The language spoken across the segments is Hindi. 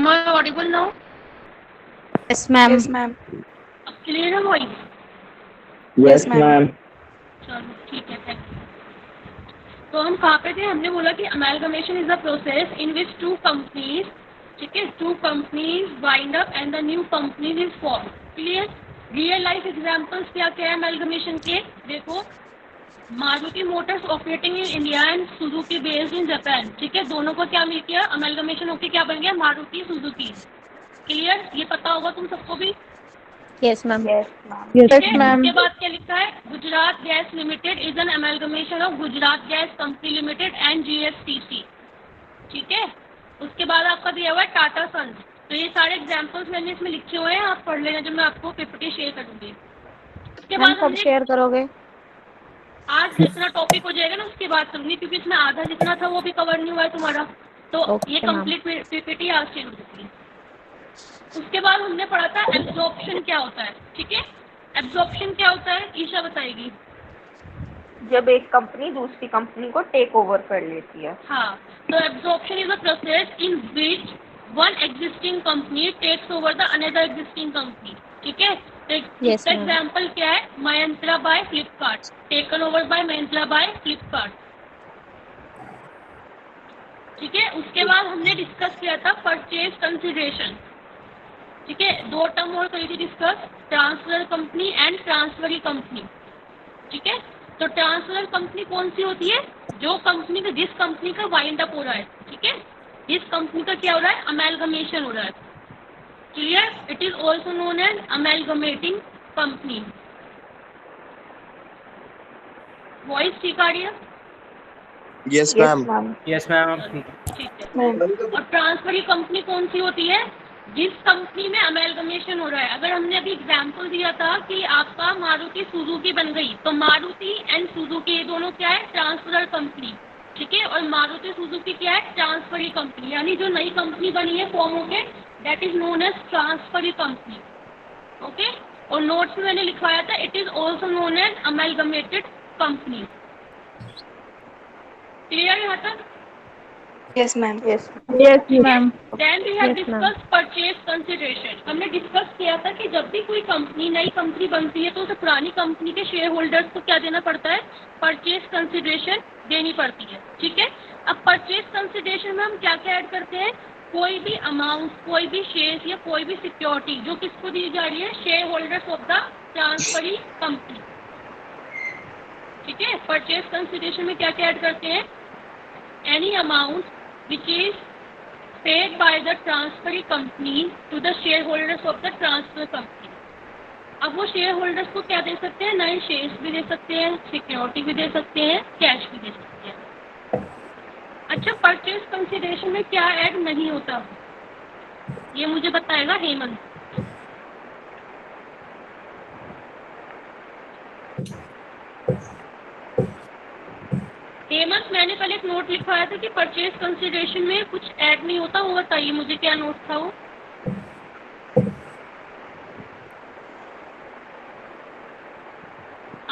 Am I audible now? Yes, ma'am. Yes, ma'am. अब क्लियर है वॉइस? Yes, ma'am. चलो ठीक है, थैंक यू। तो हम कहाँ पे थे? हमने बोला कि amalgamation is a process in which two companies, ठीक है, two companies wind up and the new companies is form. Clear? Real life examples क्या क्या है अमेलगमेशन के? देखो, Maruti motors operating in India and Suzuki based in Japan, ठीक है, दोनों को क्या मिल गया? अमेलगमेशन होके क्या बन गया? मारुति सुजुकी। क्लियर? ये पता होगा तुम सबको भी। Yes, ma'am. Yes, ma'am. ठीक है? उसके बाद क्या लिखा है? Gujarat gas limited is an amalgamation of Gujarat gas company limited and GSTC. ठीक है? उसके बाद आपका दिया हुआ है टाटा सन्स। तो ये सारे एग्जांपल्स मैंने इसमें लिखे हुए हैं, आप पढ़ लेना जब मैं आपको पीपीटी शेयर करूंगी। उसके बाद कब शेयर करोगे? आज जितना टॉपिक हो जाएगा ना उसके बाद करूंगी, क्योंकि इसमें आधा जितना था वो भी कवर नहीं हुआ है तुम्हारा, तो Okay, ये कंप्लीट पीपीटी आज शेयर होगी। उसके बाद हमने पढ़ा था एब्जॉर्प्शन क्या होता है। ठीक है? एब्जॉर्प्शन क्या होता है ईशा बताएगी। जब एक कंपनी दूसरी कंपनी को टेक ओवर कर लेती है। हाँ, तो absorption is a process in which one existing company takes over the another existing company. ठीक है? तो Yes, इसका ma'am. एग्जाम्पल क्या है? Mahindra by Flipkart, taken over by Mahindra by Flipkart. ठीक है? उसके बाद हमने डिस्कस किया था परचेज कंसिडरेशन। ठीक है? दो टर्म और करी थी discuss, transfer company and transferee company. ठीक है? तो ट्रांसफर कंपनी कौन सी होती है? जो कंपनी का, जिस कंपनी का वाइंड अप हो रहा है। ठीक है? जिस कंपनी का क्या हो रहा है? अमेलगमेशन हो रहा है। Clear? It is also known as amalgamating company. Voice ठीक आ रही है? Yes, ma'am. Yes, ma'am. ठीक है। और ट्रांसफरी कंपनी कौन सी होती है? जिस कंपनी में अमेलगमेशन हो रहा है। अगर हमने अभी एग्जाम्पल दिया था कि आपका मारुति सुजुकी बन गई, तो मारुति एंड सुजुकी ये दोनों क्या है? Transfer company. ठीक है? और मारुति सुजुकी क्या है? Transferee company. यानी जो नई कंपनी बनी है फॉर्म होके, that is known as transferee company. Okay? और नोट्स में मैंने लिखवाया था, it is also known as amalgamated company. Clear है यहाँ तक? Yes, ma'am. Yes. Ma'am. Then we have Yes, ma'am. Discuss purchase consideration. हमने डिस्कस किया था कि जब भी कोई कंपनी, नई कंपनी बनती है, तो उसे पुरानी कंपनी के शेयर होल्डर्स को क्या देना पड़ता है? परचेज कंसिडरेशन देनी पड़ती है। ठीक है? अब परचेज कंसिडरेशन में हम क्या क्या ऐड करते हैं? कोई भी अमाउंट, कोई भी शेयर या कोई भी सिक्योरिटी जो किसको दी जा रही है? Share holders of the transferee company. ठीक है? परचेज कंसिडरेशन में क्या क्या ऐड करते हैं? Any amount which is paid by the transferee company to the shareholders of the transfer company। अब वो शेयर होल्डर्स को क्या दे सकते हैं? नए शेयर्स भी दे सकते हैं, सिक्योरिटी भी दे सकते हैं, कैश भी दे सकते हैं। अच्छा, परचेज कंसिडरेशन में क्या ऐड नहीं होता, ये मुझे बताएगा हेमंत। हेमंत, मैंने कल एक नोट लिखवाया था कि परचेज कंसिडरेशन में कुछ ऐड नहीं होता, वो बताइए मुझे क्या नोट था वो।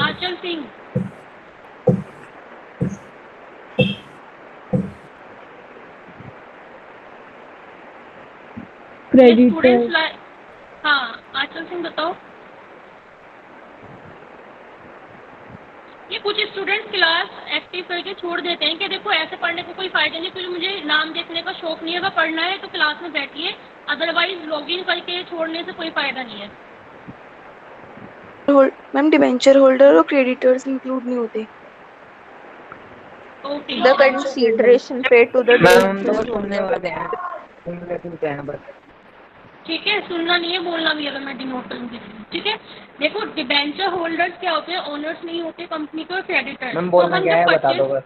आंचल सिंह। स्टूडेंट्स, हाँ आंचल सिंह बताओ। ये कुछ स्टूडेंट्स क्लास एक्टिव करके छोड़ देते हैं कि देखो ऐसे पढ़ने को कोई फायदा नहीं, क्योंकि मुझे नाम देखने का शौक नहीं है। अगर पढ़ना है तो क्लास में बैठिए, अदरवाइज लॉगिन करके छोड़ने से कोई फायदा नहीं है। मैम, डिबेंचर होल्डर और क्रेडिटर्स इंक्लूड नहीं होते। Okay, The consideration paid to the ma'am तो debenture सुनने holder. वाले हैं, सुन लेते हैं बस। ठीक है, सुनना नहीं है, बोलना भी अगर मैं डिनोट करूँगी। ठीक है? देखो, डिबेंचर होल्डर्स क्या होते हैं? ओनर्स नहीं होते कंपनी के, क्रेडिटर्स। मैम बोलना क्या है बता दो बस।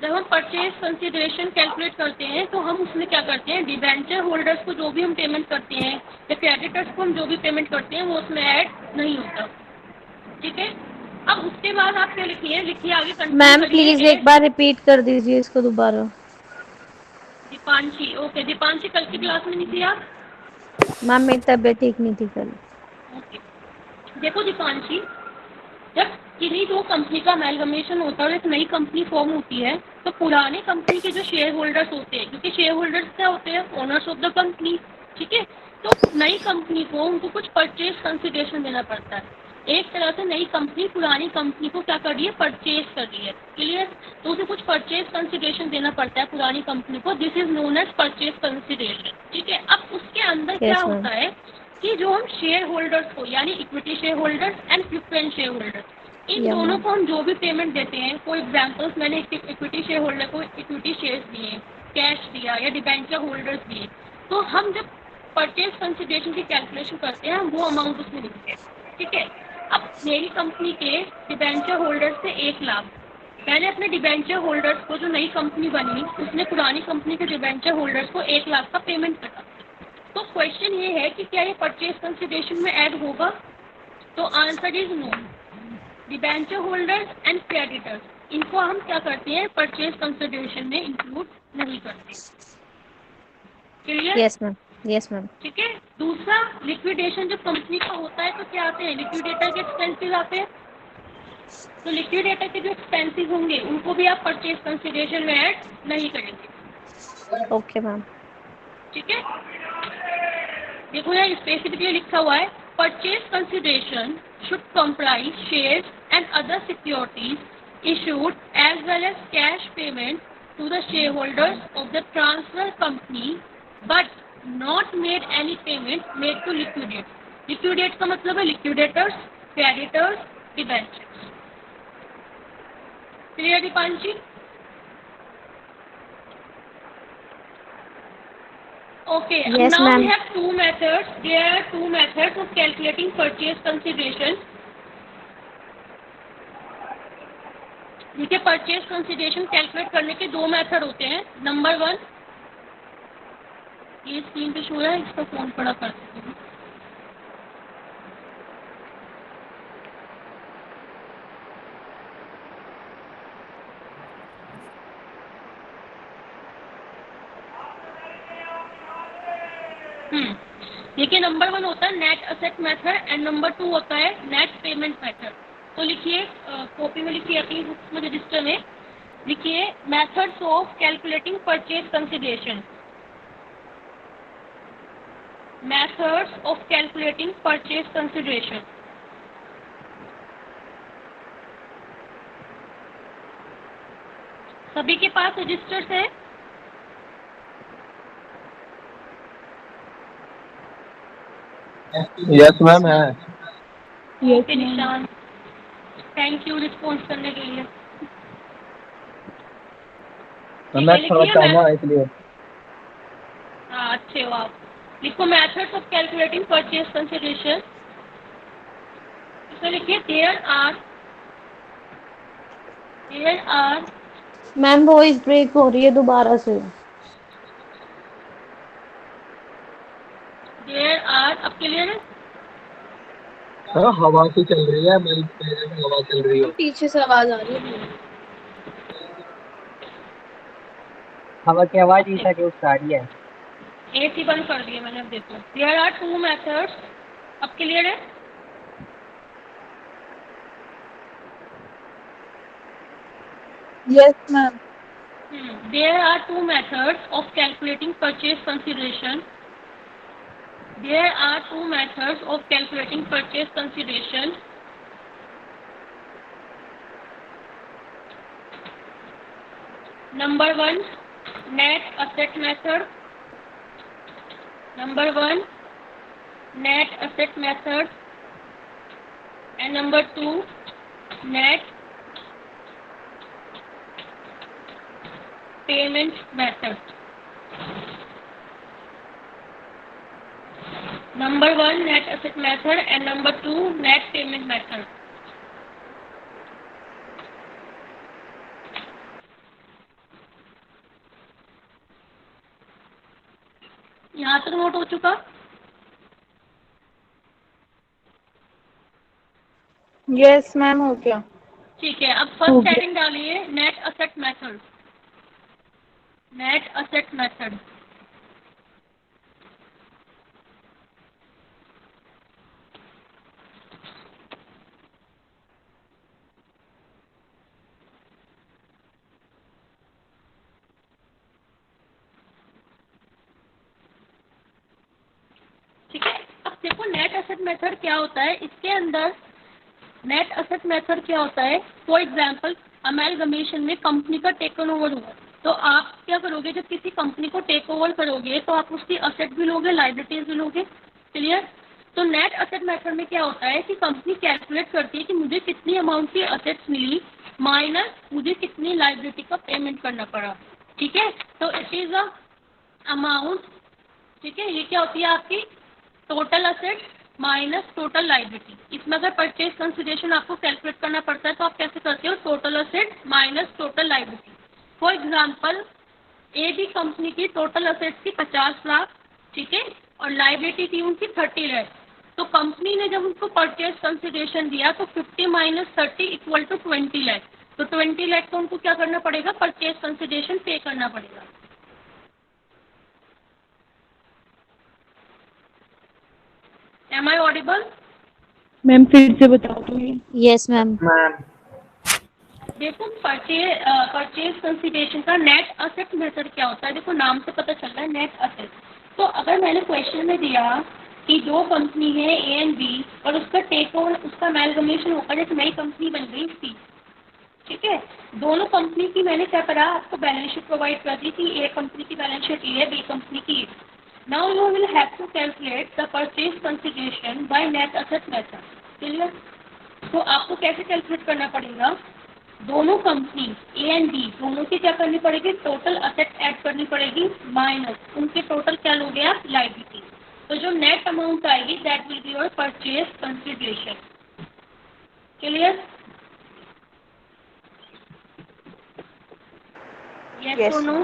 जब हम परचेज कंसिडरेशन कैलकुलेट करते हैं तो हम उसमें क्या करते हैं? डिबेंचर होल्डर्स को जो भी हम पेमेंट करते हैं या क्रेडिटर्स को हम जो भी पेमेंट करते हैं वो उसमें ऐड नहीं होता। ठीक है? अब उसके बाद आप क्या लिखिए? लिखिए आगे कंटिन्यू मैम करिए। प्लीज एक बार रिपीट कर दीजिए इसको दोबारा। दीपांशी। ओके, दीपांशी कल की क्लास में नहीं थी आप? मैम मेरी तबीयत ठीक नहीं थी कल। ओके, देखो दीपांशी, जब किन्हीं जो कंपनी का अमेलगमेशन होता है और एक नई कंपनी फॉर्म होती है, तो पुराने कंपनी के जो शेयर होल्डर्स होते हैं, क्योंकि शेयर होल्डर्स क्या होते हैं, ओनर्स ऑफ द कंपनी, ठीक है, तो नई कंपनी को उनको कुछ परचेज कंसिडरेशन देना पड़ता है। एक तरह से नई कंपनी पुरानी कंपनी को क्या कर रही है, परचेज कर रही है, क्लियर। तो उसे कुछ परचेज कंसिडरेशन देना पड़ता है पुरानी कंपनी को, this is known as purchase consideration, ठीक है। अब उसके अंदर क्या Yes, ma'am. होता है कि जो हम शेयर होल्डर्स को, यानी equity share holders and preference share holders, in Yeah, दोनों ma'am. को हम जो भी पेमेंट देते हैं, फॉर एग्जाम्पल्स मैंने इक्विटी शेयर होल्डर को इक्विटी शेयर्स दिए, कैश दिया या डिबेंचर होल्डर्स दिए, तो हम जब परचेज कंसिडरेशन की कैलकुलेशन करते हैं हम वो अमाउंट उसमें लिखते हैं, ठीक है। अब मेरी कंपनी के डिबेंचर होल्डर्स से 1 लाख, मैंने अपने डिबेंचर होल्डर्स को, जो नई कंपनी बनी उसने पुरानी कंपनी के डिबेंचर होल्डर्स को 1 लाख का पेमेंट करा। तो क्वेश्चन ये है कि क्या ये परचेज कंसिडरेशन में ऐड होगा, तो answer is no. Debenture holders and creditors, इनको हम क्या करते हैं, परचेज कंसिडरेशन में इंक्लूड नहीं करते, clear. Yes, ma'am. Yes, ma'am. ठीक है। दूसरा, लिक्विडेशन जब कंपनी का होता है तो क्या आते हैं, लिक्विडेटर के एक्सपेंसेस आते हैं। तो लिक्विडेटर के जो एक्सपेंसेस होंगे उनको भी आप परचेज कंसिडरेशन में ऐड नहीं करेंगे, Okay, ma'am. ठीक है। देखो यहाँ स्पेसिफिकली लिखा हुआ है, purchase consideration should comprise shares and other securities issued as well as cash payment to the share holders of the transfer company, but not made any payment made to liquidate. Liquidate का मतलब है liquidators, creditors, debentures, clear Deepanshi. Okay, Yes, now we ma'am. have two methods. There are two methods of calculating purchase consideration. देखिए, परचेज कंसिडरेशन कैलकुलेट करने के 2 मेथड होते हैं। नंबर 1, ये स्क्रीन पे शो है, इसका फोन पड़ा कर सकते हैं। देखिए, नंबर 1 होता है net asset method and number 2 होता है नेट पेमेंट मेथड। तो लिखिए, कॉपी में लिखिए, अपनी बुक्स में रजिस्टर में लिखिए, methods of calculating purchase consideration. Methods of calculating purchase consideration. सभी के पास रजिस्टर्स है? यस मैम है। ओके निशान, थैंक यू रिस्पॉन्स करने के लिए। मैं थोड़ा लिखिए चाहूँगा इसलिए। हाँ, अच्छे हो आप। लिखो methods of calculating purchase consideration. इसमें लिखिए there are ma'am voice break हो रही है दोबारा से। अब क्लियर है? हाँ, हवा से चल रही है, मेरी हवा चल रही हो। पीछे से आवाज आ रही है। हवा की आवाज ईसा के उस आ रही है। AC बंद कर दिए मैंने, अब देखो। देयर आर 2 मेथड्स, अब क्लियर है? Yes, ma'am. There are 2 methods of calculating purchase consideration. There are 2 methods of calculating purchase consideration. Number 1, net asset method. Number 1, net asset method. And number 2, net payment method. Number 1, net asset method, and number 2, net payment method. यहाँ तक नोट हो चुका? Yes, मैम हो गया। ठीक है, अब फर्स्ट हेडिंग डालिए, net asset method. Net asset method. देखो नेट एसेट मेथड क्या होता है, इसके अंदर नेट एसेट मेथड क्या होता है, फॉर एग्जाम्पल अमेलगमेशन में कंपनी का टेक ओवर हुआ, तो आप क्या करोगे, जब किसी कंपनी को टेक ओवर करोगे तो आप उसकी असेट भी लोगे, लाइबिलिटीज भी लोगे, क्लियर। तो नेट एसेट मेथड में क्या होता है कि कंपनी कैलकुलेट करती है कि मुझे कितनी अमाउंट की असेट्स मिली माइनस मुझे कितनी लाइबिलिटी का पेमेंट करना पड़ा, ठीक है। तो इट इज अ अमाउंट, ठीक है, ये क्या होती है आपकी total asset minus total liability. इसमें अगर परचेज कंसिडरेशन आपको कैलकुलेट करना पड़ता है तो आप कैसे करते हो, total asset minus total liability. For example A B company की टोटल असेट्स थी 50 लाख, ठीक है, और लाइबिलिटी थी उनकी 30 लाख। तो कंपनी ने जब उनको परचेज कंसिडरेशन दिया तो 50 माइनस 30 इक्वल टू 20 लाख। तो 20 लाख को उनको क्या करना पड़ेगा, परचेज कंसिडरेशन पे करना पड़ेगा। M I audible? मैम फिर से बताओ तो ये। Yes ma'am. मैम देखो परचेज कंसिडरेशन का नेट असेट मेथड क्या होता है, देखो नाम से पता चल रहा है नेट असेट। तो अगर मैंने क्वेश्चन में दिया कि दो कंपनी है ए एंड बी और उसका टेक ओवर, उसका अमेलगमेशन होकर एक नई कंपनी बन गई सी, ठीक है। दोनों कंपनी की मैंने क्या करा, आपको बैलेंस शीट प्रोवाइड कर दी कि ए कंपनी की बैलेंस शीट ये है, बी कंपनी की। Now you will have to calculate the purchase consideration by net asset method, clear. तो आपको कैसे कैलकुलेट करना पड़ेगा, दोनों कंपनी ए एंड बी दोनों की क्या करनी पड़ेगी, टोटल असेट ऐड करनी पड़ेगी माइनस उनके टोटल क्या लोगे आप, लाइबिलिटी। तो जो नेट अमाउंट आएगी that will be your purchase consideration, clear. Yes और नो?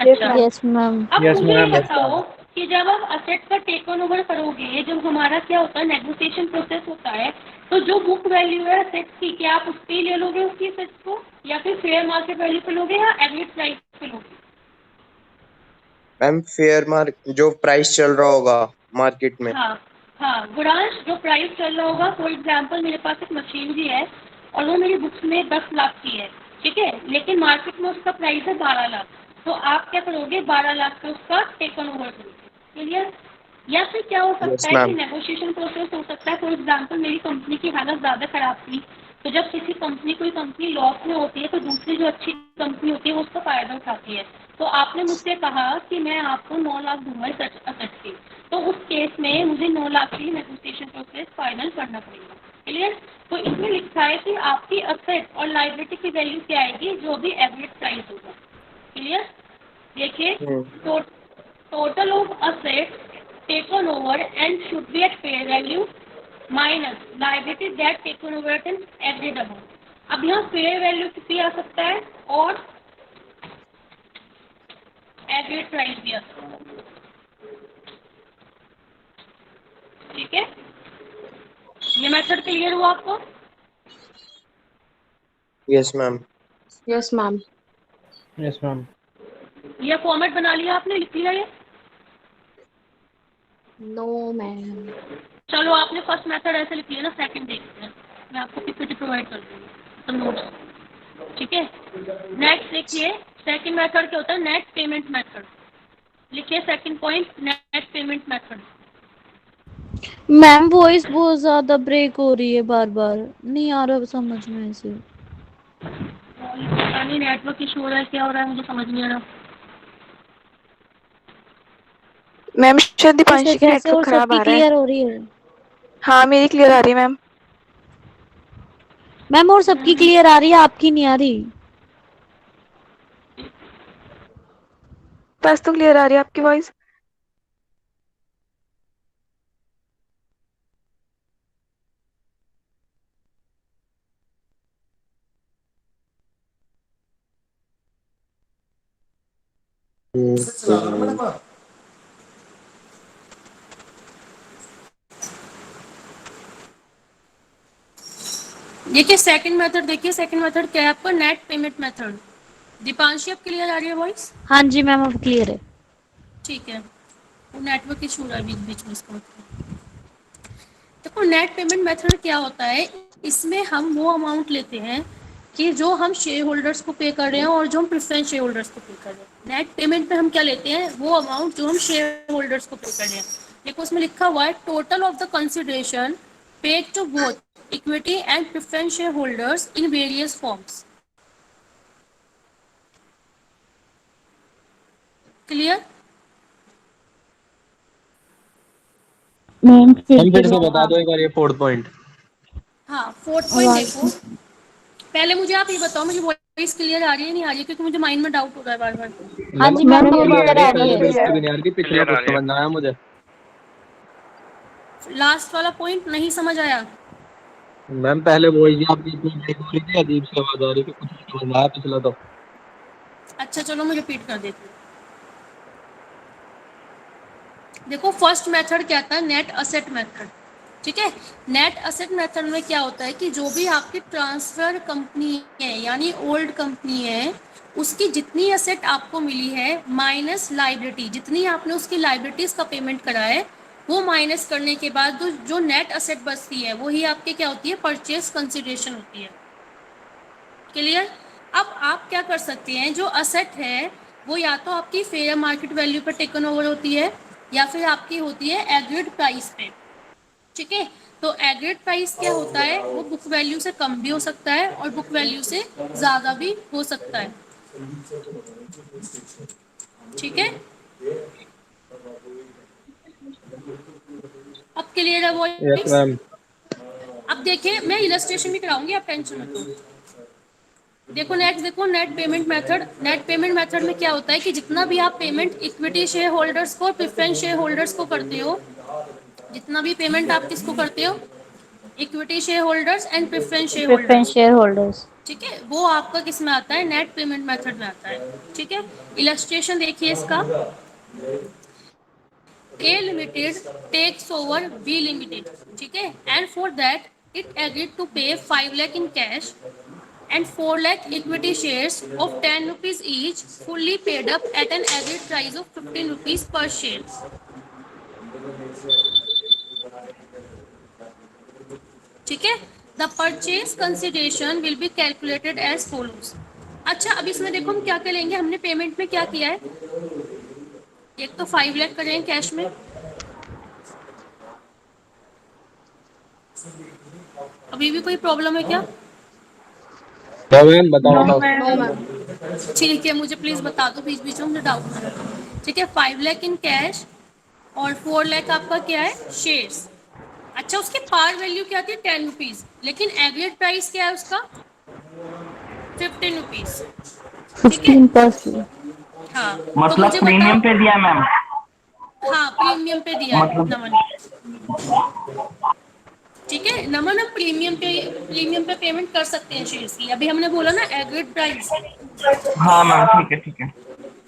अच्छा, यस मैम। अब Yes, मुझे ये ma'am. बताओ कि जब आप असेट का टेक ओवर करोगे, जब हमारा क्या होता है नेगोशिएशन प्रोसेस होता है, तो जो बुक वैल्यू है असेट्स की, क्या आप उस पर ही ले लोगे उसकी असेट्स को, या फिर फेयर मार्केट वैल्यू पे लोगे या एवरेज प्राइस पे लोगे? मैम फेयर मार्क जो प्राइस चल रहा होगा मार्केट में। हाँ हाँ गुरांश, जो प्राइस चल रहा होगा, फॉर एग्जाम्पल मेरे पास एक मशीनरी है और वो मेरी बुक्स में 10 लाख की है, ठीक है, लेकिन मार्केट में उसका प्राइस है 12 लाख। तो आप क्या करोगे, 12 लाख का उसका टेक ओवर करोगे, क्लियर। या फिर क्या हो यस सकता है कि मैम। नेगोशिएशन प्रोसेस हो सकता है, फॉर एग्जाम्पल मेरी कंपनी की हालत ज़्यादा खराब थी, तो जब किसी कंपनी कोई कंपनी लॉस में होती है तो दूसरी जो अच्छी कंपनी होती है वो उसका फायदा उठाती है। तो आपने मुझसे कहा कि मैं आपको 9 लाख दूंगा इस असेट के, तो उस केस में मुझे 9 लाख की नेगोशिएशन प्रोसेस फाइनल करना पड़ेगा, क्लियर। तो इसमें लिखा है कि आपकी असेट और लाइबिलिटी की वैल्यू क्या आएगी, जो भी एवरेज प्राइस होगा, क्लियर। देखिए, total of asset taken over and should be at fair value minus liability that taken over at an average amount. अब यहाँ फेयर वैल्यू कितनी आ सकता है और एवरेज प्राइस भी आ सकता है, ठीक है। ये मेथड क्लियर हुआ आपको? Yes ma'am. Yes ma'am. Yes, ma'am. ये फॉर्मेट बना लिया आपने, लिख लिया ये? No ma'am. चलो आपने फर्स्ट मेथड ऐसे लिख लिया ना, सेकंड देखते हैं, मैं आपको पीपीटी प्रोवाइड कर दूँगी तो नोट्स, ठीक है। नेक्स्ट देखिए, सेकंड मेथड क्या होता है, नेट पेमेंट मेथड। लिखिए second point, net payment method. Ma'am voice बहुत ज्यादा ब्रेक हो रही है, बार बार नहीं आ रहा समझ में से। पता नहीं नेटवर्क इशू हो रहा है, क्या हो रहा है, मुझे समझ नहीं आ रहा। मैम शायद दीपांशी की कैसे और नेटवर्क खराब सबकी आ रहा है। क्लियर हो रही है? हाँ मेरी क्लियर आ रही है मैम। मैम और सबकी क्लियर आ रही है, आपकी नहीं आ रही। बस तो क्लियर आ रही है आपकी वॉइस। देखिए सेकंड मेथड, देखिए सेकंड मेथड क्या है आपका, नेट पेमेंट मेथड। दीपांशी अब क्लियर आ रही है वॉइस? हाँ जी मैम अब क्लियर है। ठीक है, वो नेटवर्क इशू हो रहा है बीच बीच में, इसका मतलब। देखो नेट पेमेंट मेथड क्या होता है, इसमें हम वो अमाउंट लेते हैं कि जो हम शेयर होल्डर्स को पे कर रहे हैं और जो हम प्रेफरेंस शेयर होल्डर्स को पे कर रहे हैं। नेट पेमेंट में हम क्या लेते हैं, वो अमाउंट जो हम शेयर होल्डर्स को पे कर रहे हैं। देखो उसमें लिखा हुआ है total of the consideration paid to both equity and preference share holders in various forms. Clear? Ma'am हम फिर से बता दो एक बार ये 4th पॉइंट। हाँ, 4th पॉइंट देखो। पहले मुझे आप ये बताओ, मुझे वॉइस क्लियर आ रही है नहीं आ रही है, क्योंकि मुझे माइंड में डाउट हो रहा है बार बार। हाँ जी मैम, क्लियर आ रही है, पहले बेस क्लियर। की भी नहीं आ रही थी, पिछला कुछ समझ ना आया मुझे। लास्ट वाला पॉइंट नहीं समझ आया? मैम पहले वो ही आपकी इतनी ब्रेक हो रही थी, अजीब सी आवाज आ रही थी, कुछ नहीं समझ में आया पिछला तो। अच्छा चलो मैं रिपीट कर देती हूँ। देखो फर्स्ट मेथड क्या था, नेट असेट मेथड। ठीक है, नेट असेट मेथड में क्या होता है कि जो भी आपकी ट्रांसफर कंपनी है यानी ओल्ड कंपनी है, उसकी जितनी असेट आपको मिली है माइनस लाइबिलिटी, जितनी आपने उसकी लाइबिलिटीज का पेमेंट करा है, वो माइनस करने के बाद जो नेट असेट बचती है वही आपकी क्या होती है, परचेज कंसिडरेशन होती है। क्लियर? अब आप क्या कर सकते हैं, जो असेट है वो या तो आपकी फेयर मार्केट वैल्यू पर टेकन ओवर होती है या फिर आपकी होती है एग्रीड प्राइस पे। ठीक है, तो एग्रीड प्राइस क्या होता है, वो बुक वैल्यू से कम भी हो सकता है और बुक वैल्यू से ज़्यादा भी हो सकता है। ठीक है, अब क्लियर है यस वॉइस? मैम। अब देखिए मैं इलस्ट्रेशन भी कराऊंगी, आप टेंशन मत लो। देखो नेक्स्ट, देखो net payment method. Net payment method में क्या होता है कि जितना भी आप पेमेंट इक्विटी शेयर होल्डर्स को, प्रेफरेंस शेयर होल्डर्स को करते हो, जितना भी पेमेंट आप किसको करते हो, equity share holders and preference share preference holders. Share holders. ठीक है, वो आपका किस में आता है, नेट पेमेंट मेथड में आता है। ठीक है, इलस्ट्रेशन देखिए इसका। A Limited takes over B Limited, ठीक है, and for that it agreed to pay 5 lakh in cash and 4 lakh equity shares of 10 rupees each, fully paid up at an agreed price of 15 rupees per share. ठीक है, the purchase consideration will be calculated as follows. अच्छा अब इसमें देखो हम क्या क्या लेंगे, हमने पेमेंट में क्या किया है, एक तो 5 लाख करें कैश में। अभी भी कोई प्रॉब्लम है क्या? तो मैम बताओ बताओ। ठीक है, मुझे प्लीज बता दो, बीच बीच में मुझे डाउट ना लगे। ठीक है, 5 लाख इन कैश और 4 लाख आपका क्या है, शेयर्स। अच्छा उसकी पार वैल्यू क्या थी, 10 रुपीज, लेकिन एग्रीड प्राइस क्या है उसका, 15 रुपीज। ठीक है, 15%। हाँ तो मतलब मुझे बताओ। प्रीमियम पे दिया मैम? हाँ प्रीमियम पे दिया है मतलब नमन। ठीक है नमन, हम प्रीमियम पे पेमेंट कर सकते हैं शेयर्स की, अभी हमने बोला ना एग्रीड प्राइस। हाँ मैम, ठीक है ठीक है।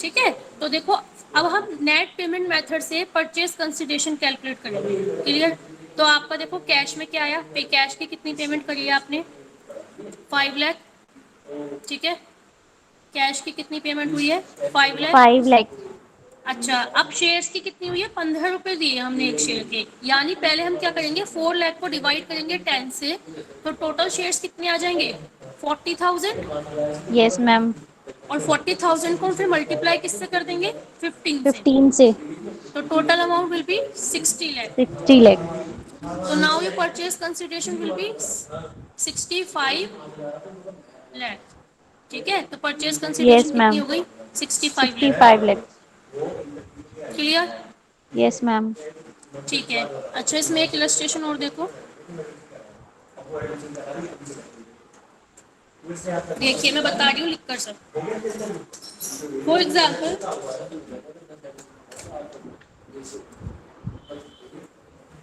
ठीक है, तो देखो अब हम नेट पेमेंट मेथड से परचेज कंसिडरेशन कैलकुलेट करेंगे। क्लियर? तो आपका देखो कैश में क्या आया, पे कैश की कितनी पेमेंट करी है आपने, 5 लाख। ठीक है, कैश की कितनी पेमेंट हुई है, 5 लाख। 5 लाख। अच्छा अब शेयर्स की कितनी हुई है, 15 रुपए दिए हमने एक शेयर के, यानी पहले हम क्या करेंगे, 4 लाख को डिवाइड करेंगे 10 से, तो टोटल शेयर्स कितने आ जाएंगे, 40,000। Yes ma'am. और 40,000 को फिर मल्टीप्लाई किससे कर देंगे, 15 से, 15 से तो total amount will be 60 lakh. 60 lakh. So now your purchase consideration will be 65 lakh. ठीक है, तो परचेज कंसिडरेशन यस कितनी मैम। हो गई, 65 lakh. 65 lakh. Clear? Yes ma'am. ठीक है, अच्छा इसमें एक इलस्ट्रेशन और देखो। देखिए मैं बता रही हूँ लिख कर सब। फॉर एग्जाम्पल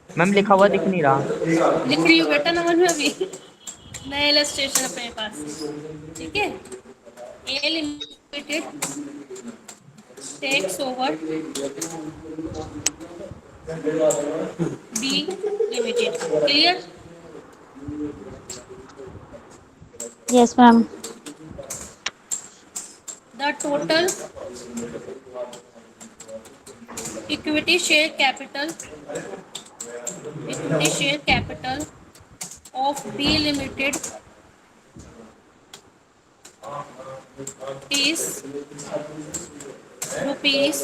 मैम लिखा हुआ दिख नहीं रहा। लिख रही हूँ बेटा नमन में अभी, नया इलस्ट्रेशन अपने पास। ठीक है, A limited takes over B limited. Clear? Yes ma'am. The total equity share capital of B Limited is rupees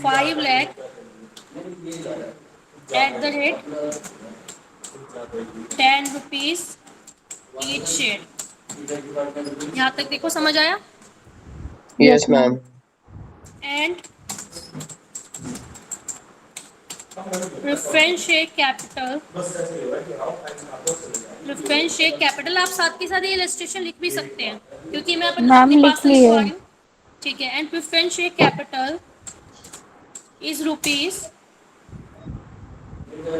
5 lakh at the rate 10 rupees each share। यहाँ तक देखो, समझ आया? Yes, ma'am. And preference share capital, preference share capital आप साथ के साथ ये इलस्ट्रेशन लिख भी सकते हैं, क्योंकि मैं मैम अपने पास लिख से लिए। लिखवा रही हूँ। ठीक है। And preference share capital is rupees,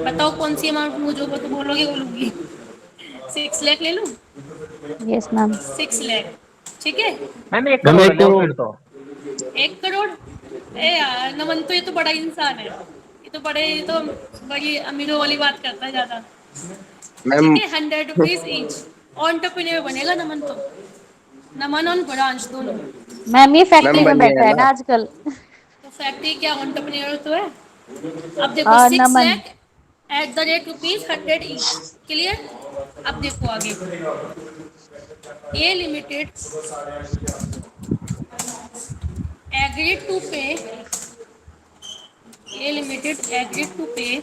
बताओ कौन सी अमाउंट मुझे तो बोलोगे, बोलूंगी 6 लाख ले लूँ? Yes ma'am. 6 लाख, ठीक है। मैम 1 मैम करोड़ 1 ले करोड़। फिर तो। 1 करोड़? ए यार नमन, तो ये तो बड़ा इंसान है, ये तो बड़ी अमीरों वाली बात करता है ज्यादा। मैम ठीक है, 100 रुपीज ईच। एंटरप्रेन्योर बनेगा नमन तो, नमन और ब्रांच दोनों। मैम ये फैक्ट्री मैम में बन गया बैठा है ना। ना आजकल। तो फैक्ट्री क्या एंटरप्रेन्योर तो है। अब देखो 6 नमन। Lakh at the rate rupees 100 each. Clear? अब देखो आगे, A limited agreed to pay, A limited agreed to pay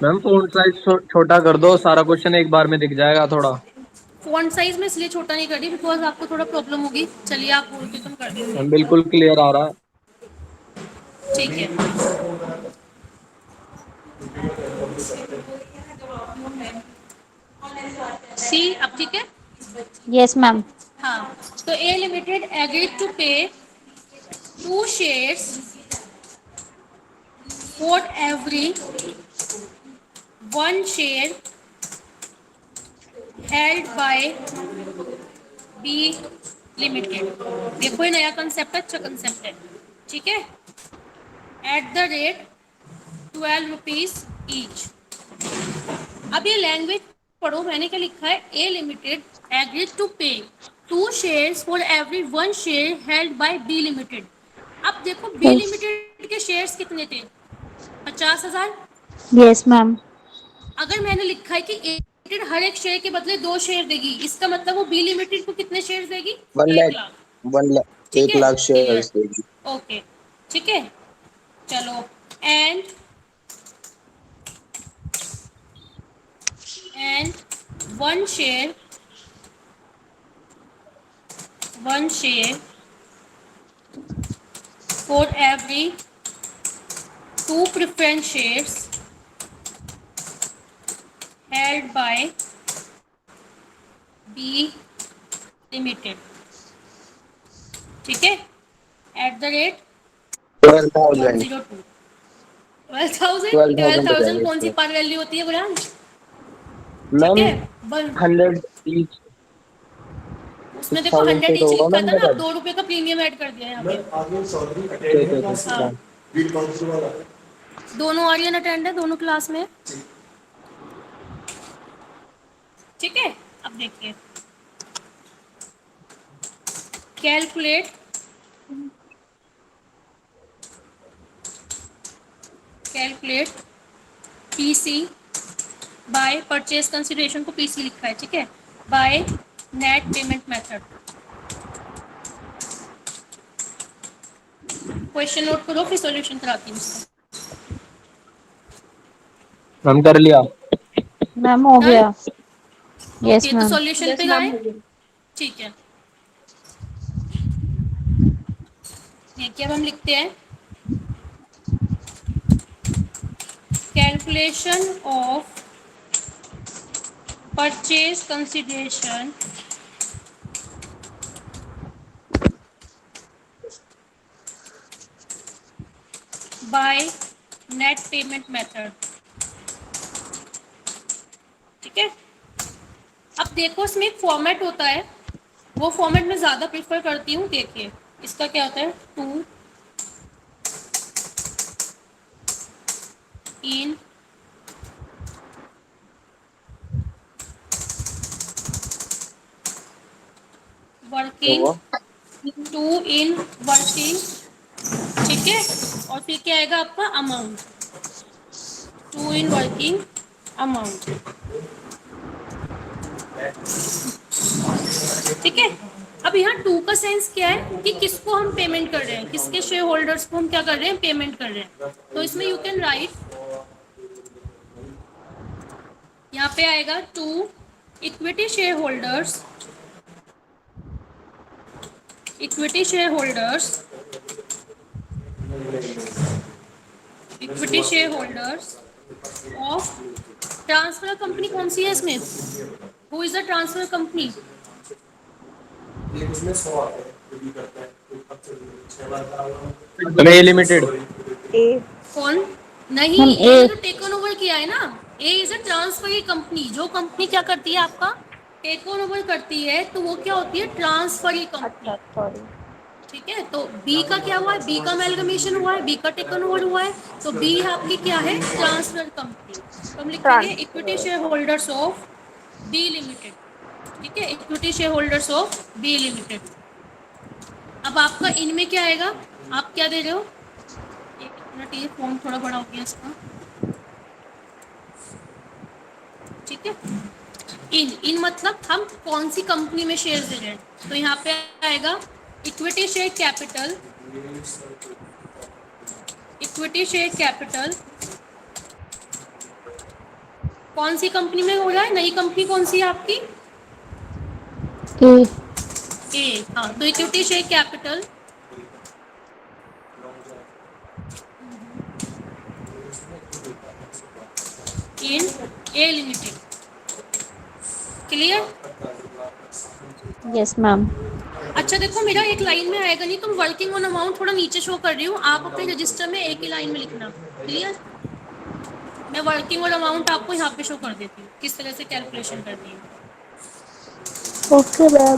ma'am font size छोटा कर दो, सारा क्वेश्चन एक बार में दिख जाएगा थोड़ा। फॉन्ट साइज में इसलिए छोटा नहीं कर रही बिकॉज आपको थोड़ा प्रॉब्लम होगी। चलिए आप बोल के तुम कर देंगे। मैम बिल्कुल क्लियर आ रहा है। ठीक है। सी, अब ठीक है। Yes ma'am. हाँ, तो ए limited agreed to pay 2 shares for every 1 share held by B limited. देखो ये नया कंसेप्ट है, अच्छा कंसेप्ट है। ठीक है। Eight the rate 12 rupees each. अब ये लैंग्वेज पढ़ो, मैंने क्या लिखा है, A limited agreed to pay 2 shares for every 1 share held by B limited. अब देखो बी लिमिटेड के शेयर्स कितने थे? 50,000। Yes ma'am. अगर मैंने लिखा है कि ए लिमिटेड हर एक शेयर के बदले 2 शेयर देगी, इसका मतलब वो बी लिमिटेड को कितने शेयर देगी? 1 1 लाख, लाख। 1 लाख, ठीक 1 है, लाख क्लियर। शेयर्स देगी। ओके, ठीक है। चलो, and 1 share for every 2 preference shares held by B limited. ठीक है। Eight the rate 12,000, 102। 12,000 12,000 12,000 बचेंगे कौन सी इसमें। पार वैल्यू होती है ब्रांच? मैम ठीक है। 100 ईच, उसमें देखो 6,000 100 से तो ईच होगा लिखा मैम था ना, अब मेरा। 2 रुपए का प्रीमियम ऐड कर दिया है यहाँ पे। ठीक है। दोनों आर्यन अटेंड है, दोनों क्लास में। ठीक है। अब देखिए, calculate PC by purchase consideration को पीसी लिखा है, ठीक है, by net payment method. Question note करो, फिर सॉल्यूशन कराती हूँ इसका। मैम कर लिया। मैम हो गया। यस ओके, तो मैम। सॉल्यूशन पे आए। ठीक है। देखिए अब हम लिखते हैं, calculation of purchase consideration by net payment method. ठीक है। अब देखो इसमें एक फॉर्मेट होता है, वो फॉर्मेट मैं ज़्यादा प्रेफर करती हूँ। देखिए इसका क्या होता है, 2 in वर्किंग, 2 in वर्किंग। ठीक है। और फिर क्या आएगा आपका अमाउंट, 2 in वर्किंग अमाउंट। ठीक है। अब यहाँ टू का सेंस क्या है कि किसको हम पेमेंट कर रहे हैं, किसके शेयर होल्डर्स को हम क्या कर रहे हैं, पेमेंट कर रहे हैं। तो इसमें यू कैन राइट, यहाँ पे आएगा to equity share holders, equity share holders, equity share holders of transfer company कौन सी है इसमें, who is the transfer company, A limited. A कौन, नहीं हम ए A। तो टेकन ओवर किया है ना, A is a transfer company, जो कंपनी क्या करती है आपका टेकन ओवर करती है, तो वो क्या होती है, ट्रांसफर कंपनी। अच्छा सॉरी, ठीक है, तो बी का क्या हुआ है, बी का अमेलगमेशन हुआ है, बी का टेकन ओवर हुआ है, तो बी आपकी क्या है, ट्रांसफर कंपनी। तो हम लिखेंगे equity share holders of B limited. ठीक है, equity share holders of B limited. अब आपका इनमें क्या आएगा, आप क्या दे रहे हो, एक मिनट, ये फॉर्म थोड़ा बड़ा हो गया इसका। ठीक है, इन मतलब हम कौन सी कंपनी में शेयर दे रहे हैं, तो यहाँ पे आएगा equity share capital, equity share capital कौन सी कंपनी में हो रहा है, नई कंपनी कौन सी है आपकी, A। ए। हाँ, तो equity share capital in A limited. Clear. Yes ma'am. अच्छा देखो, मेरा एक लाइन में आएगा नहीं, तुम वर्किंग ऑन अमाउंट थोड़ा नीचे शो कर रही हूँ, आप अपने रजिस्टर में एक ही लाइन में लिखना। क्लियर। मैं वर्किंग ऑन अमाउंट आपको यहाँ पे शो कर देती हूँ, किस तरह से कैलकुलेशन करनी है। Okay ma'am.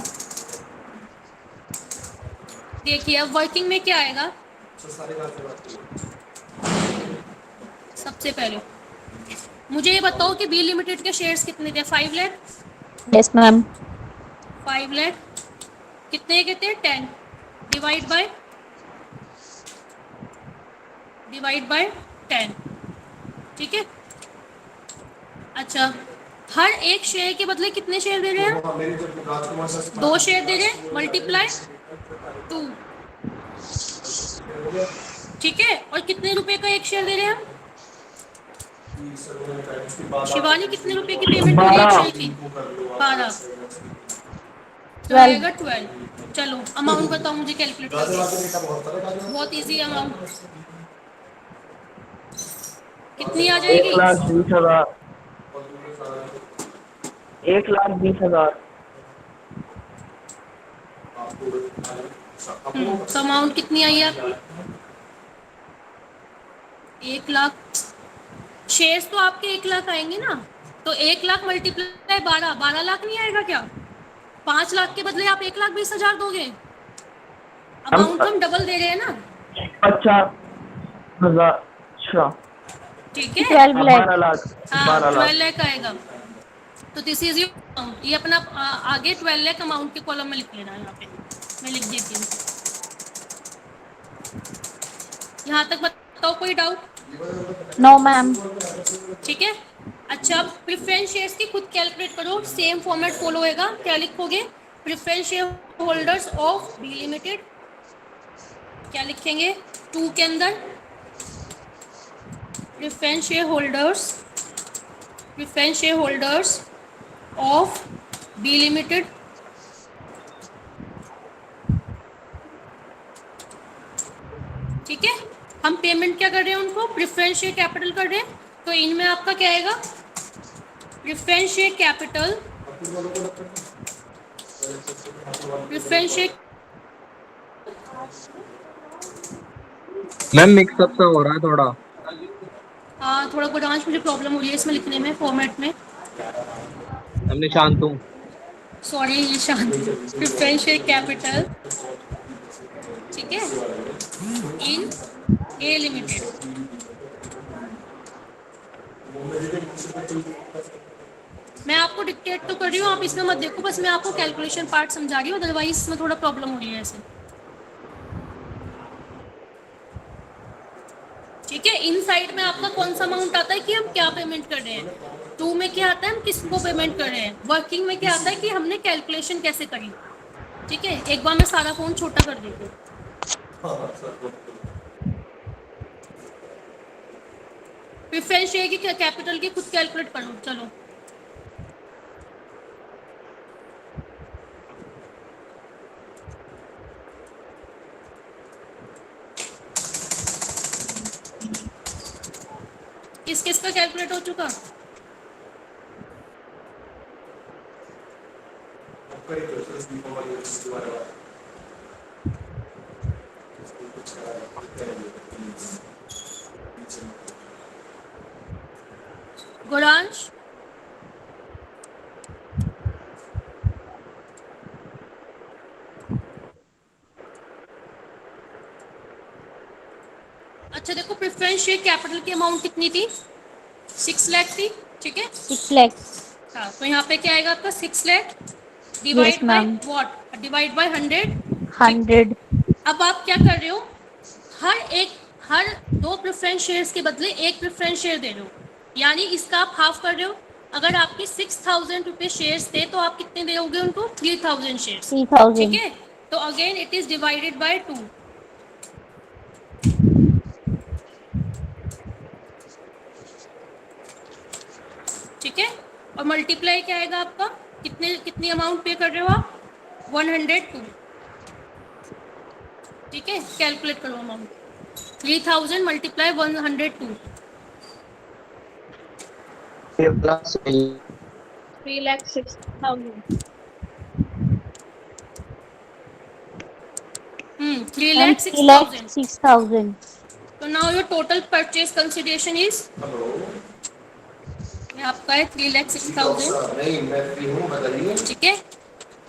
देखिए अब वर्किंग में क्या आएगा, सबसे पहले मुझे ये बताओ कि बी लिमिटेड के शेयर्स कितने थे, 5 लाख, यस मैम। 5 लाख कितने के थे, 10 डिवाइड बाय 10। ठीक है। अच्छा, हर एक शेयर के बदले कितने शेयर दे रहे हैं, 2 शेयर दे रहे हैं, मल्टीप्लाई 2। ठीक है, और कितने रुपए का एक शेयर दे रहे हैं हम, शिवानी कितने रुपए की पेमेंट हो रही है एक शेयर की, 12, तो आएगा 12। चलो अमाउंट बताओ मुझे कैलकुलेट करके, बहुत इजी अमाउंट, कितनी आ जाएगी, 1,20,000, 1,20,000। तो अमाउंट कितनी आई है आपकी, 1 लाख। शेयर्स तो आपके 1 लाख आएंगे ना, तो 1 लाख मल्टीप्लाई 12 लाख नहीं आएगा क्या, 5 लाख के बदले आप 1,20,000 दोगे, अमाउंट हम डबल दे रहे हैं ना। 50,000। अच्छा, ठीक है, 12 लाख। 12 लाख, हाँ 12 12 लाख। लाख आएगा। तो दिस इज योर अमाउंट, ये अपना आगे 12 लाख अमाउंट के कॉलम में लिख लेना, यहाँ पे मैं लिख देती हूँ। यहाँ तक बताओ, कोई डाउट। No ma'am. ठीक है। अच्छा, प्रेफरेंस शेयर्स की खुद कैलकुलेट करो, सेम फॉर्मेट फॉलो होएगा। क्या लिखोगे, preference share holders of B limited, क्या लिखेंगे 2 के अंदर, preference share holders of B limited. ठीक है, हम पेमेंट क्या कर रहे हैं उनको, प्रेफरेंस शेयर कैपिटल कर रहे हैं, तो इनमें आपका क्या आएगा, preference share capital, preference share, ma'am mix up सा हो रहा है थोड़ा। हाँ थोड़ा गोदांश, मुझे प्रॉब्लम हो रही है इसमें लिखने में, फॉर्मेट में। हमने शांत हूँ। सॉरी, ये शांत, प्रेफरेंस शेयर कैपिटल, ठीक है, इन ए लिमिटेड। मैं आपको डिक्टेट तो कर रही हूँ, आप इसमें मत देखो, बस मैं आपको कैलकुलेशन पार्ट समझा रही हूँ, अदरवाइज इसमें थोड़ा प्रॉब्लम हो रही है ऐसे। ठीक है, इन साइड में आपका कौन सा अमाउंट आता है कि हम क्या पेमेंट कर रहे हैं, 2 में क्या आता है हम किसको पेमेंट कर रहे हैं, वर्किंग में क्या आता है कि हमने कैलकुलेशन कैसे करी। ठीक है, एक बार मैं सारा फोन छोटा कर देती हूँ। प्रेफरेंस शेयर की कैपिटल की खुद कैलकुलेट कर लो, चलो। किस किस का कैलकुलेट हो चुका? गुरांश, अच्छा देखो, प्रेफरेंस शेयर कैपिटल की अमाउंट कितनी थी? 6 लाख थी, ठीक है। 6 लाख। हाँ, तो यहाँ पे क्या आएगा आपका 6 lakh yes divide by ma'am. What? Divide by 100। 100। अब आप क्या कर रहे हो, हर 2 प्रेफरेंस शेयर्स के बदले 1 प्रेफरेंस शेयर दे रहे हो, यानी इसका आप हाफ कर रहे हो। अगर आपके 6000 रुपये शेयर्स थे तो आप कितने दोगे उनको? 3000 शेयर्स, ठीक 3000। है। तो again it is divided by 2, ठीक है। और मल्टीप्लाई क्या आएगा आपका? कितनी अमाउंट पे कर रहे हो आप? 102, ठीक है। कैलकुलेट करो अमाउंट, 3000 मल्टीप्लाई 102, 3,06,000। 3 ma'am lakh 6,000। 3,06,000। तो now your total purchase consideration is, आपका है 3,06,000, नहीं, मैं फ्री हूँ, बताइए। ठीक है।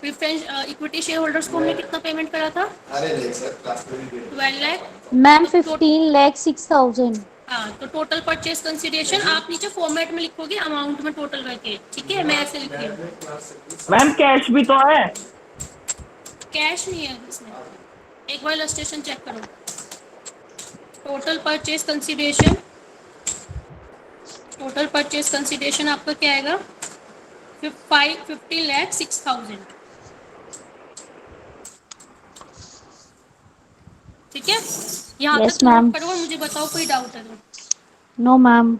प्रेफरेंस इक्विटी शेयर होल्डर्स को हमने कितना पेमेंट करा था? अरे नहीं सर, क्लास में भी 12 लाख। मैम तो 15,06,000। हाँ, तो टोटल परचेज कंसिडरेशन आप नीचे फॉर्मेट में लिखोगे अमाउंट में टोटल करके, ठीक है। मैं ऐसे लिख रही हूँ। मैम कैश भी तो है। कैश नहीं है इसमें, एक बार इलस्ट्रेशन चेक करो। Total purchase consideration, total purchase consideration आपका क्या आएगा? 50,06,000, ठीक है। यहाँ यस तक नोट मैम। करो और मुझे बताओ कोई डाउट है तो। No ma'am.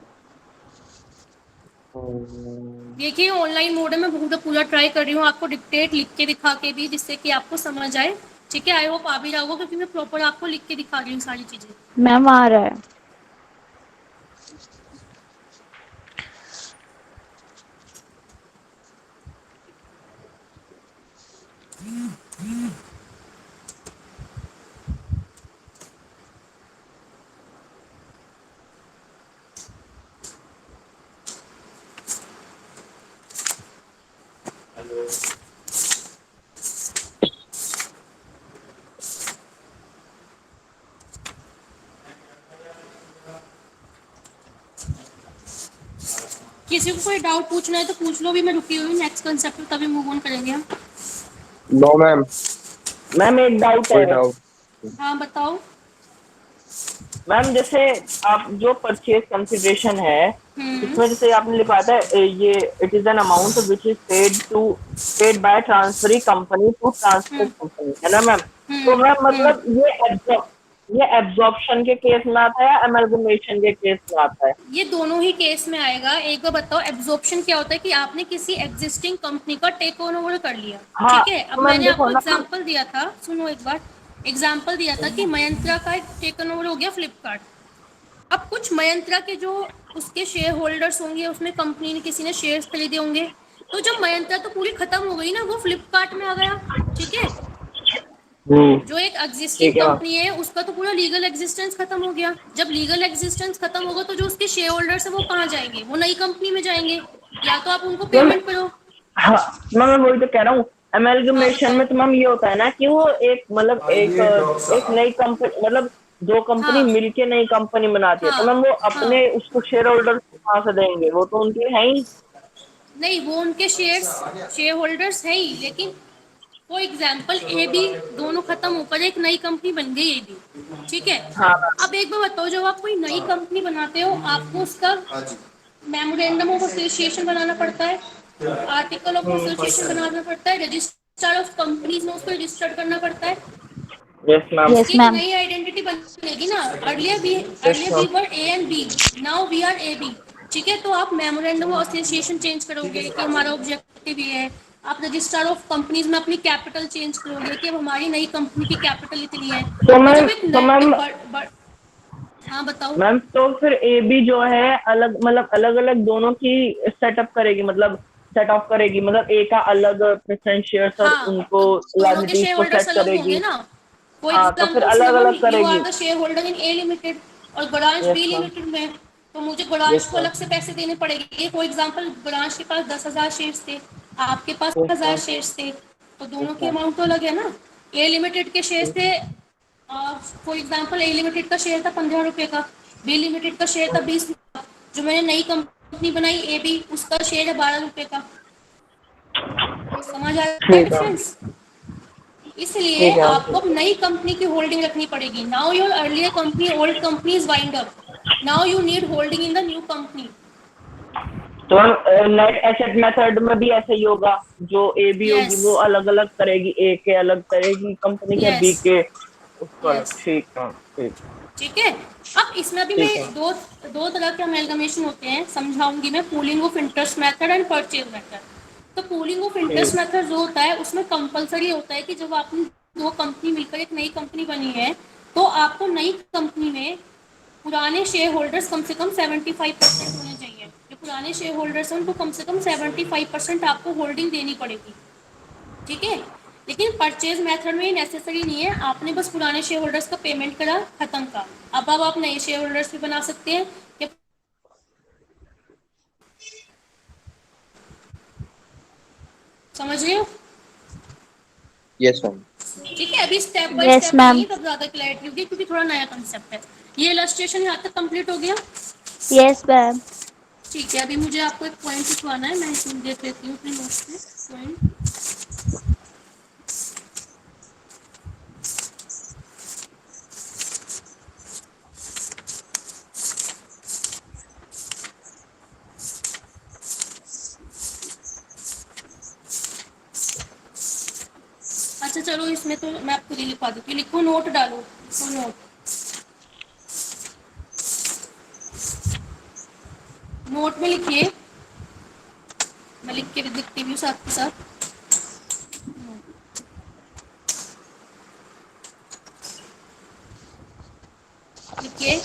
देखिए ऑनलाइन मोड है, मैं पूरा ट्राई कर रही हूँ आपको डिक्टेट लिख के दिखा के भी, जिससे कि आपको समझ आए, ठीक है। आई होप आ भी रहा होगा क्योंकि मैं प्रॉपर आपको लिख के दिखा रही हूँ सारी चीज़ें। मैम आ रहा है। किसी को कोई डाउट पूछना है तो पूछ लो, भी मैं रुकी हुई हूँ, नेक्स्ट कंसेप्ट पे तभी मूव ऑन करेंगे हम। नो मैम, मैम एक डाउट कोई है। डाउट? हाँ बताओ। मैम जैसे आप जो परचेज कंसिडरेशन है, हम्म इसमें जैसे आपने लिखा था ये it is an amount which is paid by transferee company to transfer hmm company, है ना मैम? तो मैम मतलब ये एब्जॉर्प्शन के केस में आता है या अमेलगमेशन के केस में आता है? ये दोनों ही केस में आएगा। एक बार बताओ, एब्जॉर्प्शन क्या होता है कि आपने किसी एग्जिस्टिंग कंपनी का टेक ओवर कर लिया, हाँ ठीक है। अब तो मैम मैंने देखो आपको ना। एग्जांपल दिया था, सुनो एक बार। एग्जांपल दिया था कि मयंत्रा का टेक ओवर हो गया फ्लिपकार्ट। अब कुछ मयंत्रा के जो उसके शेयर होल्डर्स होंगे, उसमें कंपनी ने किसी ने शेयर्स खरीदे होंगे, तो जब मयंत्रा तो पूरी खत्म हो गई ना, वो फ्लिपकार्ट में आ गया, ठीक है। जो एक एग्जिस्टिंग ठीक है मैम। कंपनी है उसका तो पूरा लीगल एग्जिस्टेंस खत्म हो गया। जब लीगल एग्जिस्टेंस खत्म होगा तो जो उसके शेयर होल्डर्स है वो कहाँ जाएंगे? वो नई कंपनी में जाएंगे, या तो आप उनको मैम पेमेंट करो। हाँ मैम मैं वही तो कह रहा हूँ। हाँ अमेलगमेशन बताओ। में तो मैम ये होता है ना कि वो एक मतलब एक नई कंपनी, मतलब दो कंपनी हाँ मिलके नई कंपनी बनाती है, तो हाँ मैम वो हाँ। अपने उसको शेयर होल्डर कहाँ से देंगे? वो तो उनके है ही। नहीं, वो उनके शेयर होल्डर्स है ही, लेकिन वो एग्जाम्पल ए बी दोनों खत्म होकर एक नई कंपनी बन गई ए बी, ठीक है। हाँ अब एक बार बताओ, जब आप कोई नई कंपनी बनाते हो आपको उसका हाँ जी। मेमोरेंडम ऑफ एसोसिएशन बनाना पड़ता है, आर्टिकल ऑफ एसोसिएशन बनाना पड़ता है, रजिस्टर रजिस्टर ऑफ कंपनीज में उसको रजिस्टर्ड करना पड़ता है। Yes ma'am. यस एक मैम। नई आइडेंटिटी बनेगी ना। Earlier we were A and B, now we are A B. ठीक है, तो आप मेमोरेंडम ऑफ एसोसिएशन चेंज करोगे कि हमारा ऑब्जेक्टिव ये है। आप रजिस्टर ऑफ कंपनीज में अपनी कैपिटल चेंज करोगे कि अब हमारी नई कंपनी की कैपिटल इतनी है। तो तो मैम जब एक तो मैम हाँ बताओ। मैम तो फिर ए बी जो है अलग, मतलब अलग अलग दोनों की सेटअप करेगी, मतलब सेट ऑफ करेगी, मतलब ए का अलग प्रेफरेंस शेयर्स और हाँ, उनको तो दोनों के लायबिलिटीज शेयर को होल्डर्स सेट अलग होंगे करेगी। ना। फॉर हाँ तो फिर एग्जाम्पल अलग श्रवण, अलग यू करेगी। Are the share holder in A limited और Garansh yes B ma'am. Limited में, तो मुझे गरांश यस को मैम। अलग से पैसे देने पड़ेंगे। फॉर एग्जाम्पल गरांश के पास 10,000 शेयर्स थे, आपके पास यस 1,000 मैम। शेयर्स थे, तो यस दोनों की मैम। अमाउंट तो अलग है ना। ए लिमिटेड के शेयर्स थे, फॉर एग्जाम्पल ए लिमिटेड का शेयर था 15 रुपए का, बी लिमिटेड का शेयर था 20 रुपए का। जो मैंने नई कंपनी बनाई ए बी, उसका शेयर है 12 रुपए का। समझ आ रहा है ठीक है। डिफरेंस? इसलिए ठीक है। आपको अब नई कंपनी की होल्डिंग रखनी पड़ेगी। Now your earlier company, old company is wind up, now you need holding in the new company. तो मैम नेट एसेट मेथड में भी ऐसा ही होगा, जो ए बी होगी यस, वो अलग अलग करेगी, ए के अलग करेगी कंपनी के, बी यस, के उसको अलग। यस। ठीक है। ठीक। ठीक है। अब इसमें भी मैं ठीक है। दो दो तरह के अमेलगमेशन होते हैं, समझाऊंगी मैं। Pooling of interest method and purchase method. तो पूलिंग ऑफ इंटरेस्ट ठीक। मेथड जो होता है उसमें कंपलसरी होता है कि जब आपने दो कंपनी मिलकर एक नई कंपनी बनी है, तो आपको नई कंपनी में पुराने शेयर होल्डर्स कम से कम 75% होने चाहिए। जो पुराने शेयर होल्डर्स हैं उनको कम से कम 75% आपको होल्डिंग देनी पड़ेगी। ठीक है। लेकिन परचेज मेथड में नेसेसरी नहीं है, आपने बस पुराने शेयर होल्डर्स का पेमेंट करा, खत्म काम। अब आप नए शेयर होल्डर्स भी बना सकते हैं। समझ रहे हो? Yes ma'am. ठीक है, अभी step by yes step ma'am. नहीं, तब ज्यादा क्लैरिटी होगी क्योंकि थोड़ा नया कंसेप्ट है। ये इलस्ट्रेशन यहाँ तक कंप्लीट हो गया। Yes ma'am. ठीक है, अभी मुझे आपको एक पॉइंट लिखवाना है, मैं इसमें देख लेती हूँ अपने नोट्स में पॉइंट। अच्छा चलो, इसमें तो मैं आपको ये लिखवा देती हूँ। लिखो, नोट डालो, लिखो नोट। नोट में लिखिए, मैं लिख के भी दिखती भी हूँ साथ के साथ। लिखिए,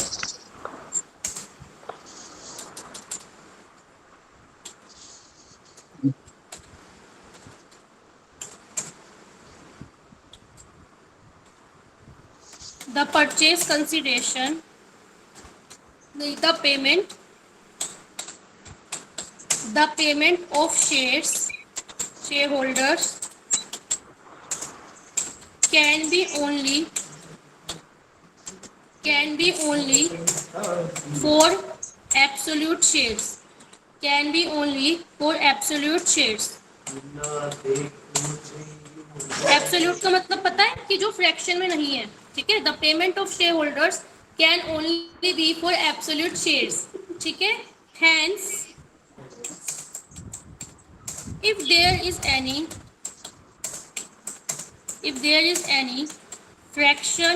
the purchase consideration, the payment of shareholders can be only for absolute shares, can be only for absolute shares। Absolute का मतलब पता है कि जो फ्रैक्शन में नहीं है। ठीक है, the payment of share holders can only be for absolute shares. ठीक है, hence if there is any fraction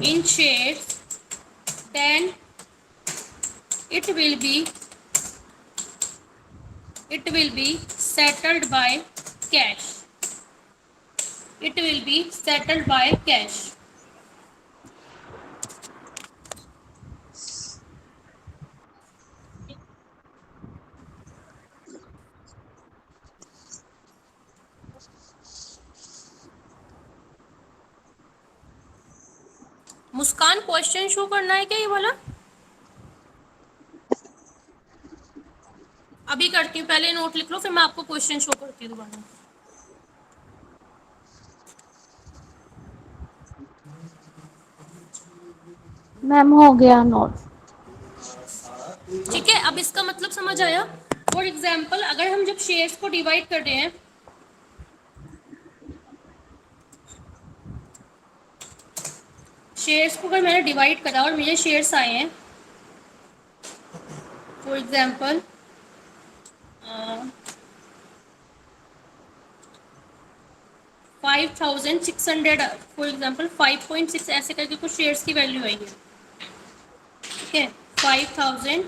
in shares, then it will be settled by cash। It will be settled by cash। Muskan, question show करना है क्या ये वाला? अभी करती हूँ, पहले नोट लिख लो, फिर मैं आपको क्वेश्चन शो करती हूँ दोबारा। मैम हो गया नोट। ठीक है, अब इसका मतलब समझ आया। फॉर एग्जाम्पल, अगर हम जब शेयर्स को डिवाइड कर रहे हैं, शेयर्स को अगर मैंने डिवाइड करा और मेरे शेयर्स आए हैं, फॉर एग्जाम्पल 5600 फॉर एग्जांपल 5.6 ऐसे करके कुछ शेयर्स की वैल्यू आई है, ठीक है, 5000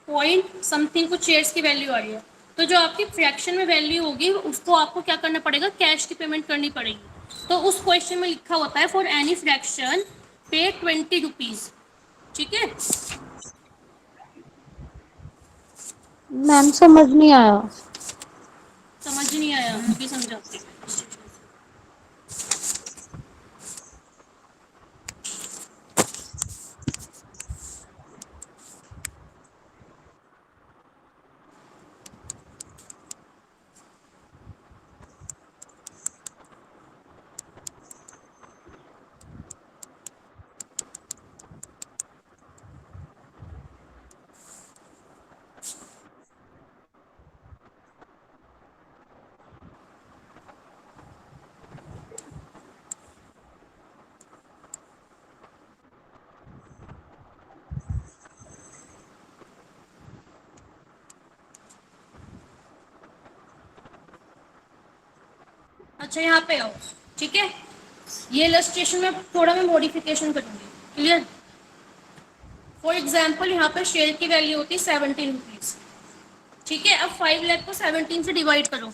पॉइंट समथिंग कुछ शेयर्स की वैल्यू आ रही है। तो जो आपकी फ्रैक्शन में वैल्यू होगी उसको आपको क्या करना पड़ेगा, कैश की पेमेंट करनी पड़ेगी। तो उस क्वेश्चन में लिखा होता है फॉर एनी फ्रैक्शन पे 20 रुपीज, ठीक है। मैम समझ नहीं आया। समझ नहीं आया, अभी समझाती हूँ। अच्छा यहाँ पे आओ, ठीक है। ये इलस्ट्रेशन में थोड़ा मैं मॉडिफिकेशन करूंगी, क्लियर। फॉर एग्जाम्पल यहाँ पे शेयर की वैल्यू होती है 17 रुपीज, ठीक है। अब 5 लाख को 17 से डिवाइड करो,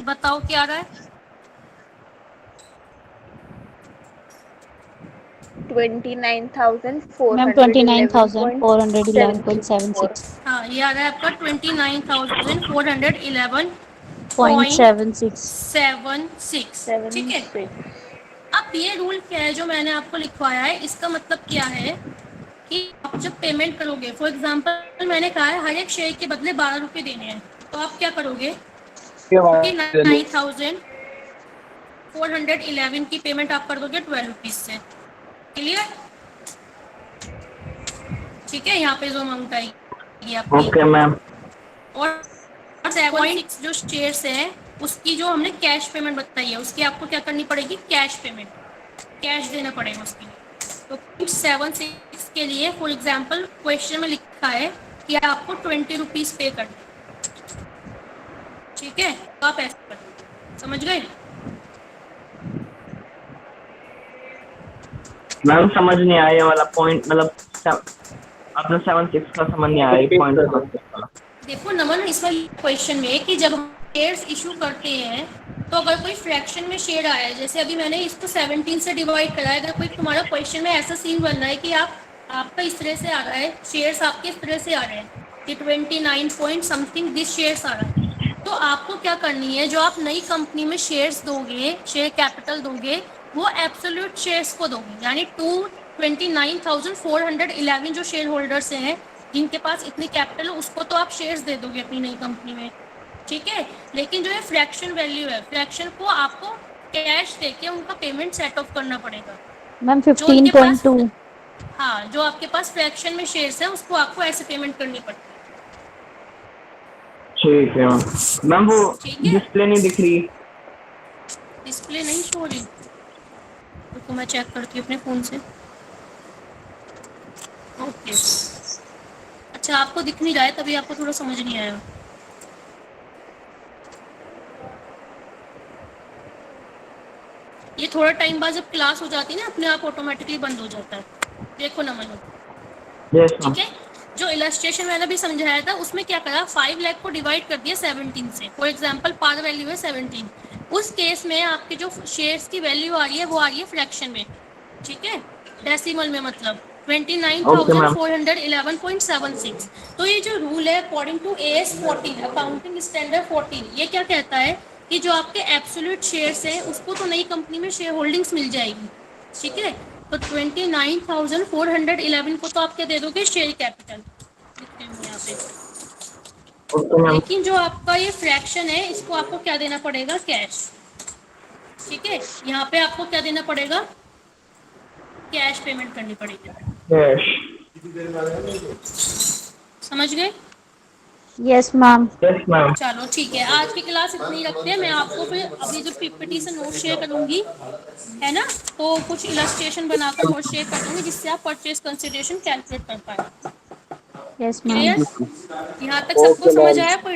बताओ क्या आ रहा है। मैम 29,411.76 हाँ, ये आ रहा है आपका 29,411.76, ठीक है। अब ये रूल क्या है जो मैंने आपको लिखवाया है, इसका मतलब क्या है कि आप जब पेमेंट करोगे, फॉर एग्जांपल मैंने कहा है हर एक शेयर के बदले 12 रुपये देने हैं, तो आप क्या करोगे, 9,411 की पेमेंट आप कर दोगे 12 रुपीज से, क्लियर, ठीक है। यहाँ पे जो अमाउंट आएगी आपकी, ओके मैम। और 7.6 जो शेयर्स है उसकी जो हमने कैश पेमेंट बताई है उसकी आपको क्या करनी पड़ेगी, कैश पेमेंट, कैश देना पड़ेगा उसके लिए। तो 0.76 के लिए फॉर एग्जांपल क्वेश्चन में लिखा है कि आपको 20 रुपीज पे करना, ठीक है। तो आप ऐसे कर, समझ गए। मैम समझ नहीं आया ये वाला पॉइंट, मतलब आपने 7.6 का समझ नहीं आया पॉइंट वाला। देखो नमन, इस वाले क्वेश्चन में कि जब हम शेयर्स इशू करते हैं तो अगर कोई फ्रैक्शन में शेयर आया है, जैसे अभी मैंने इसको 17 से डिवाइड करा है, अगर कोई तुम्हारा क्वेश्चन में ऐसा सीन बन रहा है कि आपका इस तरह से आ रहा है, शेयर्स आपके इस तरह से आ रहे हैं कि 29 पॉइंट समथिंग दिस शेयर्स आ रहा है, तो आपको क्या करनी है, जो आप नई कंपनी में शेयर्स दोगे, शेयर कैपिटल दोगे, वो एब्सोल्यूट शेयर्स को दोगे, यानी 29,411 जो शेयर होल्डर्स हैं जिनके पास इतनी कैपिटल है उसको तो आप शेयर्स दे दोगे अपनी नई कंपनी में, ठीक है। लेकिन जो है फ्रैक्शन वैल्यू है, फ्रैक्शन को आपको कैश देके उनका पेमेंट सेट ऑफ करना पड़ेगा। मैम जो उनके पास 15.2 हाँ, जो आपके पास फ्रैक्शन में शेयर्स है उसको आपको ऐसे पेमेंट करनी पड़ती है, ठीक है मैम। वो ठीक है। डिस्प्ले नहीं दिख रही, डिस्प्ले नहीं शो रही, तो मैं चेक करती हूँ अपने फ़ोन से। ओके, अच्छा आपको दिख नहीं रहा है तभी आपको थोड़ा समझ नहीं आया। ये थोड़ा टाइम बाद जब क्लास हो जाती है ना अपने आप ऑटोमेटिकली बंद हो जाता है। देखो ना मनु, यस मैम। ठीक है। जो इलस्ट्रेशन मैंने भी समझाया था उसमें क्या करा, 5 लाख को डिवाइड कर दिया 17 से, फॉर एग्जांपल पार वैल्यू है 17, उस केस में आपके जो शेयर्स की वैल्यू आ रही है वो आ रही है फ्रैक्शन में, ठीक है, डेसिमल में, मतलब 29,411.76। तो ये जो रूल है according to AS 14 accounting standard 14, ये क्या कहता है कि जो आपके एब्सोल्यूट शेयर्स हैं उसको तो नई कंपनी में शेयर होल्डिंग्स मिल जाएगी, ठीक है। तो 29,411 को तो आप क्या दे दोगे, शेयर कैपिटल, यहाँ पे। Okay ma'am. लेकिन जो आपका ये फ्रैक्शन है इसको आपको क्या देना पड़ेगा, कैश, ठीक है। यहाँ पे आपको क्या देना पड़ेगा, कैश पेमेंट करनी पड़ेगी, यस समझ गए। Yes ma'am. Yes ma'am. चलो ठीक है, आज की क्लास इतनी रखते हैं। मैं आपको फिर अभी जो पीपीटी से नोट शेयर करूंगी, है ना, तो कुछ इलस्ट्रेशन बनाकर नोट शेयर कर दूंगी जिससे आप परचेज कंसिडरेशन कैलकुलेट कर पाए। Yes ma'am. क्लियर? यहाँ तक सबको समझ आया? कोई